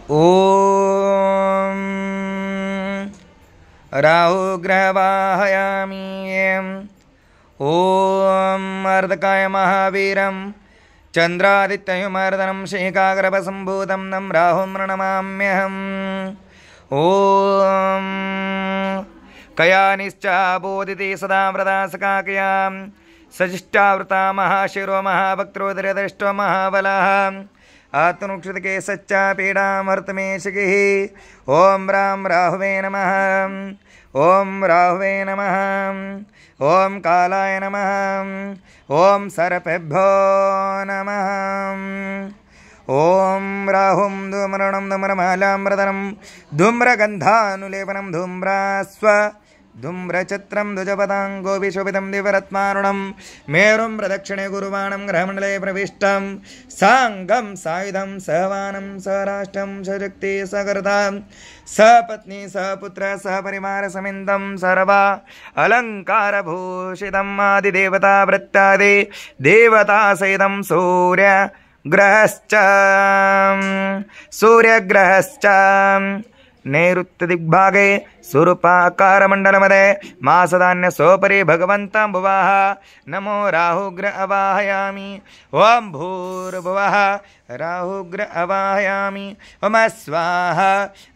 ಓಂ ರಾಹುಗ್ರಹವಾಹಯಾಮಿ. ಓಂ ಅರ್ಧಕಾಯ ಮಹಾವೀರಂ ಚಂದ್ರಾದಿತ್ಯಯುಮರ್ದನಂ ಶೇಖಾಗ್ರಭಸಂಭೂತಂ ನಂ ರಾಹುಂ ಪ್ರಣಮಾಮ್ಯಹಂ. ಓಂ ಕಯಾನಿಶ್ಚ ಬೋಧಿತೆ ಸದಾ ವ್ರತಾ ಸಕಾಕಯಾ ಸಜಿಷ್ಟಾವೃತ ಮಹಾಶಿರೋ ಮಹಾಭಕ್ತ್ರೋದರದೃಷ್ಟೋ ಮಹಾಬಲಃ ಆತ್ಮನುಕ್ಷಿತಕೆ ಸಚ್ಚ ಪೀಡಾಮರ್ತಮೇಶಿಃ. ಓಂ ರಾಂ ರಾಹುವೇ ನಮಃ. ಓಂ ರಾಹುವೇ ನಮಃ. ಓಂ ಕಾಲಾಯ ನಮಃ. ಓಂ ಸರ್ಪೇಭ್ಯೋ ನಮಃ. ಓಂ ರಾಹುಂ ಧೂಮ್ರಣಂ ಧೂಮ್ರಮಾಲಾಮೃತನಂ ಧೂಮ್ರಗಂಧಾನುಲೇಪನಂ ಧೂಮ್ರಾಸ್ವ ಧೂಮ್ರಛತ್ರಂ ಧ್ವಜಪದಾಂಗೋಭಿಶೋಭಿತಂ ದಿವ್ಯರತ್ಮಾರುಣಂ ಮೇರುಂ ಪ್ರದಕ್ಷಿಣೆ ಗುರುವಾಣಂ ಗ್ರಹಮಂಡಲೇ ಪ್ರವಿಷ್ಟಂ ಸಾಂಗಂ ಸಾಯುಧಂ ಸಹವಾನಂ ಸರಾಷ್ಟ್ರಂ ಸಶಕ್ತಿ ಸಕರ್ತಾಂ ಸಪತ್ನಿ ಸಪುತ್ರ ಸಪರಿವಾರ ಸಮೇತಂ ಸರ್ವ ಅಲಂಕಾರಭೂಷಿತಂ ಆದಿದೇವತಾ ವೃತ್ತಾದಿ ದೇವತಾ ಸಹಿತಂ ಸೂರ್ಯಗ್ರಹಶ್ಚ ನೈಋತ್ಯ ದಿಗ್ಭಾಗೆ ಸ್ವರೂಪಾಕಾರಮಂಡಲಮದೆ ಮಾಸಧಾನ್ಯ ಸೋಪರಿ ಭಗವಂತಂ ಭುವಃ ನಮೋ ರಾಹುಗ್ರ ಅವಾಹಯಾಮಿ. ಓಂ ಭೂರ್ಭುವಃ ರಾಹುಗ್ರ ಅವಾಹಯಾಮಿ. ಓಂ ಸ್ವಾಹ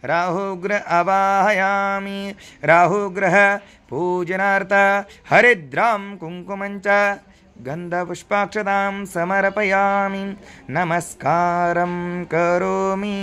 ರಾಹುಗ್ರ ಅವಾಹಯಾಮಿ. ರಾಹುಗ್ರಹ ಪೂಜನಾರ್ಥ ಹರಿದ್ರಾಂ ಕುಂಕುಮಂಚ ಗಂಧಪುಷ್ಪಾಕ್ಷತಾಂ ಸಮರ್ಪಯಾಮಿ. ನಮಸ್ಕಾರಂ ಕರೋಮಿ.